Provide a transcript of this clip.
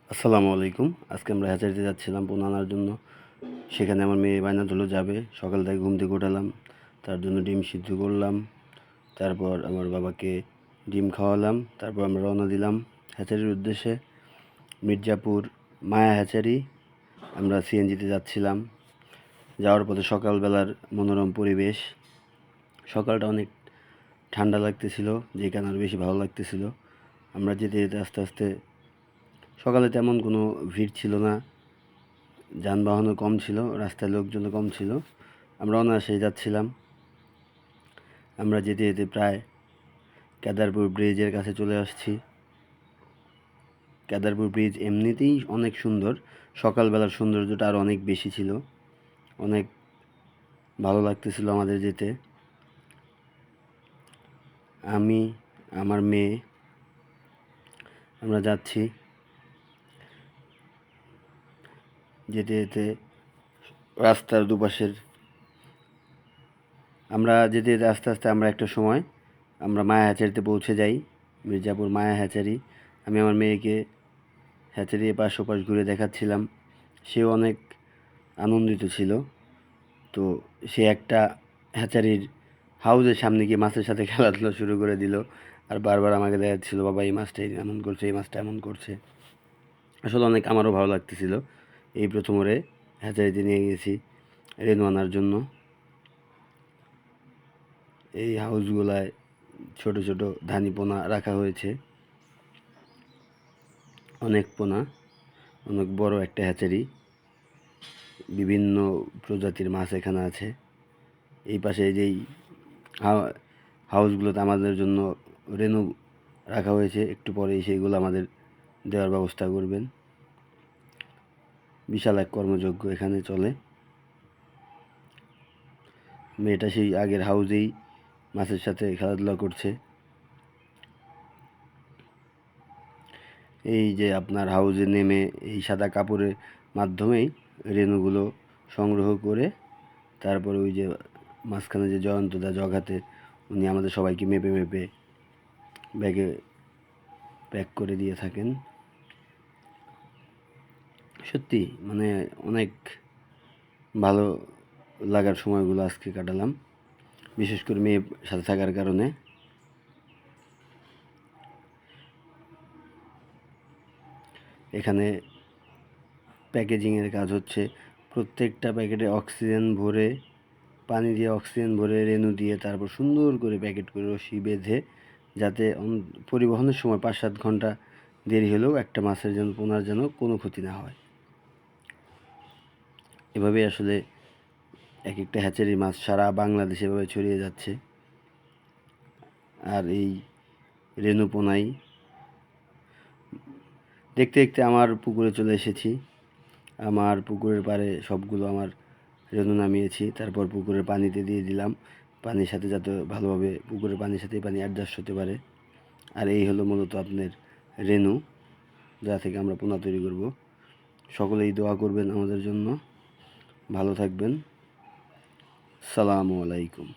আসসালামু আলাইকুম। আজকে আমরা হ্যাচারিতে যাচ্ছিলাম পোনা আনার জন্য। সেখানে আমার মেয়ে বায়না ধরলো যাবে। সকাল থেকে ঘুম থেকে উঠালাম, তার জন্য ডিম সিদ্ধ করলাম। তারপর আমার বাবাকে ডিম খাওয়ালাম। তারপর আমরা রওনা দিলাম হ্যাচারির উদ্দেশ্যে। মির্জাপুর মায়া হ্যাচারি। আমরা সিএনজিতে যাচ্ছিলাম। যাওয়ার পথে সকালবেলার মনোরম পরিবেশ। সকালটা অনেক ঠান্ডা লাগতেছিল, যে কারণে আরও বেশি ভালো লাগতেছিল। আমরা যেতে যেতে আস্তে আস্তে সকালে তেমন কোনো ভিড় ছিল না, যানবাহনও কম ছিল, রাস্তায় লোকজনও কম ছিল। আমরা অনায়াসেই যাচ্ছিলাম। আমরা যেতে যেতে প্রায় কেদারপুর ব্রিজের কাছে চলে আসছি। কেদারপুর ব্রিজ এমনিতেই অনেক সুন্দর, সকালবেলার সৌন্দর্যটা আরও অনেক বেশি ছিল। অনেক ভালো লাগতেছিল আমাদের যেতে। আমি, আমার মেয়ে, আমরা যাচ্ছি। যেতে যেতে রাস্তার দুপাশের আমরা যেতে যেতে আস্তে আস্তে আমরা একটা সময় আমরা মায়া হ্যাচারিতে পৌঁছে যাই। মির্জাপুর মায়া হ্যাচারি। আমি আমার মেয়েকে হ্যাচারি এপাশ ওপাশ ঘুরে দেখাচ্ছিলাম। সেও অনেক আনন্দিত ছিল। তো সে একটা হ্যাচারির হাউজের সামনে গিয়ে মাছের সাথে খেলাধুলা শুরু করে দিল, আর বারবার আমাকে দেখাচ্ছিল, বাবা এই মাছটা এমন করছে, এই মাছটা এমন করছে। আসলে অনেক আমারও ভালো লাগতেছিল। এই প্রথম ওরে হ্যাচারিতে নিয়ে গেছি রেনু আনার জন্য। এই হাউসগুলায় ছোট ছোট ধানি পোনা রাখা হয়েছে, অনেক পোনা, অনেক বড় একটা হ্যাচারি। বিভিন্ন প্রজাতির মাছ এখানে আছে। এই পাশে যেই হাউসগুলোতে আমাদের জন্য রেনু রাখা হয়েছে, একটু পরেই সেইগুলো আমাদের দেওয়ার ব্যবস্থা করবেন। বিশাল এক কর্মযজ্ঞ এখানে চলে। মেয়েটা সেই আগের হাউজেই মাছের সাথে খেলাধুলা করছে। এই যে আপনার হাউজে নেমে এই সাদা কাপড়ের মাধ্যমেই রেনুগুলো সংগ্রহ করে তারপরে ওই যে মাঝখানে যে জয়ন্তদা জগাতে উনি আমাদের সবাইকে মেপে মেপে ব্যাগে প্যাক করে দিয়ে থাকেন। সত্যি মানে অনেক ভালো লাগার সময়গুলো আজকে কাটালাম, বিশেষ করে মেয়ের সাথে থাকার কারণে। এখানে প্যাকেজিংয়ের কাজ হচ্ছে। প্রত্যেকটা প্যাকেটে অক্সিজেন ভরে, পানি দিয়ে অক্সিজেন ভরে, রেনু দিয়ে তারপর সুন্দর করে প্যাকেট করে রশি বেঁধে, যাতে পরিবহনের সময় 5-7 ঘন্টা দেরি হলেও একটা মাছের যেন, পোনার যেন কোনো ক্ষতি না হয়। এভাবেই আসলে এক একটা হ্যাচারি মাছ সারা বাংলাদেশে এভাবে ছড়িয়ে যাচ্ছে। আর এই রেনু পোনাই দেখতে দেখতে আমার পুকুরে চলে এসেছি। আমার পুকুরের পাড়ে সবগুলো আমার রেনু নামিয়েছি। তারপর পুকুরের পানিতে দিয়ে দিলাম, পানির সাথে যাতে ভালোভাবে পুকুরের পানির সাথে পানি অ্যাডজাস্ট হতে পারে। আর এই হলো মূলত আপনার রেনু, যা থেকে আমরা পোনা তৈরি করব। সকলেই দোয়া করবেন আমাদের জন্য। ভালো থাকবেন। আসসালামু আলাইকুম।